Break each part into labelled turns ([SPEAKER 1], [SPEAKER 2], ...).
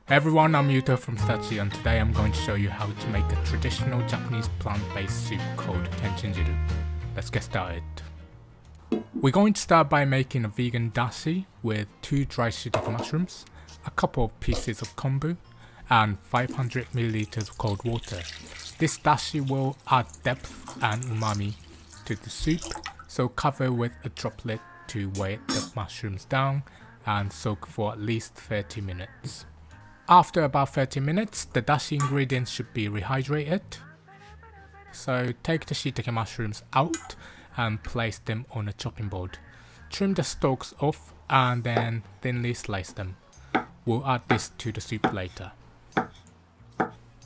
[SPEAKER 1] Hey everyone, I'm Yuto from Dashi and today I'm going to show you how to make a traditional Japanese plant-based soup called Kenchin Jiru. Let's get started. We're going to start by making a vegan dashi with 2 dry shiitake mushrooms, a couple of pieces of kombu, and 500 ml of cold water. This dashi will add depth and umami to the soup, so cover with a droplet to weigh the mushrooms down and soak for at least 30 minutes. After about 30 minutes, the dashi ingredients should be rehydrated. So take the shiitake mushrooms out and place them on a chopping board. Trim the stalks off and then thinly slice them. We'll add this to the soup later.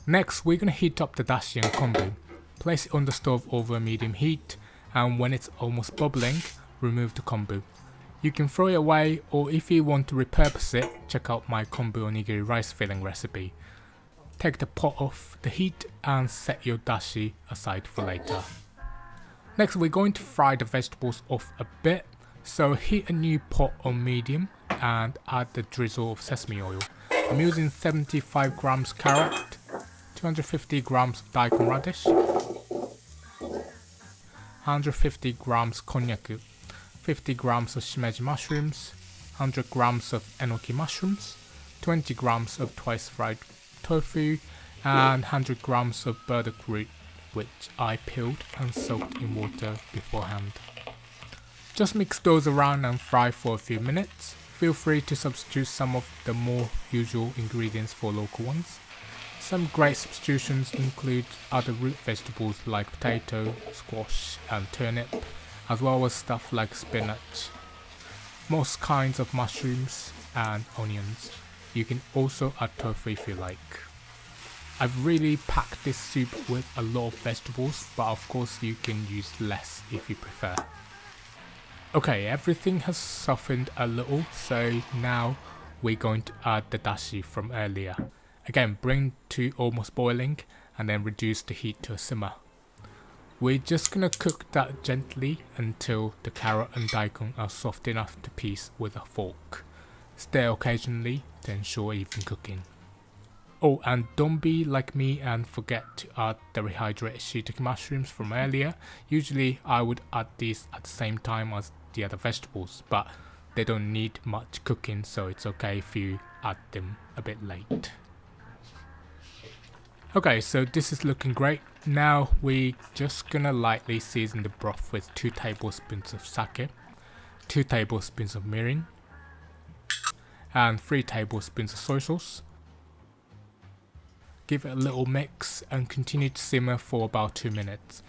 [SPEAKER 1] Next, we're gonna heat up the dashi and kombu. Place it on the stove over medium heat, and when it's almost bubbling, remove the kombu. You can throw it away, or if you want to repurpose it, check out my kombu onigiri rice filling recipe. Take the pot off the heat and set your dashi aside for later. Next, we're going to fry the vegetables off a bit, so heat a new pot on medium and add the drizzle of sesame oil. I'm using 75 grams carrot, 250 grams of daikon radish, 150 grams konnyaku, 50 grams of shimeji mushrooms, 100 grams of enoki mushrooms, 20 grams of twice fried tofu, and 100 grams of burdock root, which I peeled and soaked in water beforehand. Just mix those around and fry for a few minutes. Feel free to substitute some of the more usual ingredients for local ones. Some great substitutions include other root vegetables like potato, squash and turnip, as well as stuff like spinach, most kinds of mushrooms and onions. You can also add tofu if you like. I've really packed this soup with a lot of vegetables, but of course you can use less if you prefer. Okay, everything has softened a little, so now we're going to add the dashi from earlier. Again, bring to almost boiling and then reduce the heat to a simmer. We're just gonna cook that gently until the carrot and daikon are soft enough to piece with a fork. Stir occasionally to ensure even cooking. Oh, and don't be like me and forget to add the rehydrated shiitake mushrooms from earlier. Usually I would add these at the same time as the other vegetables, but they don't need much cooking, so it's okay if you add them a bit late. Okay, so this is looking great. Now we're just gonna lightly season the broth with 2 tablespoons of sake, 2 tablespoons of mirin, and 3 tablespoons of soy sauce. Give it a little mix and continue to simmer for about 2 minutes.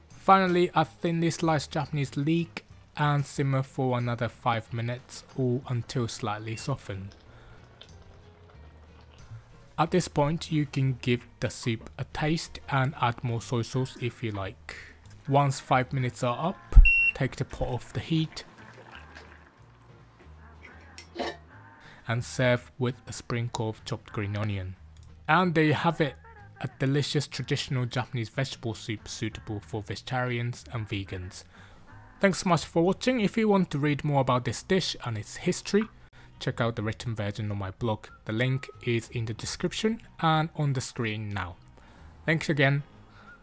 [SPEAKER 1] Finally, add thinly sliced Japanese leek and simmer for another 5 minutes or until slightly softened. At this point, you can give the soup a taste and add more soy sauce if you like. Once 5 minutes are up, take the pot off the heat and serve with a sprinkle of chopped green onion. And there you have it, a delicious traditional Japanese vegetable soup suitable for vegetarians and vegans. Thanks so much for watching. If you want to read more about this dish and its history, check out the written version on my blog. The link is in the description and on the screen now. Thanks again.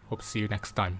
[SPEAKER 1] Hope to see you next time.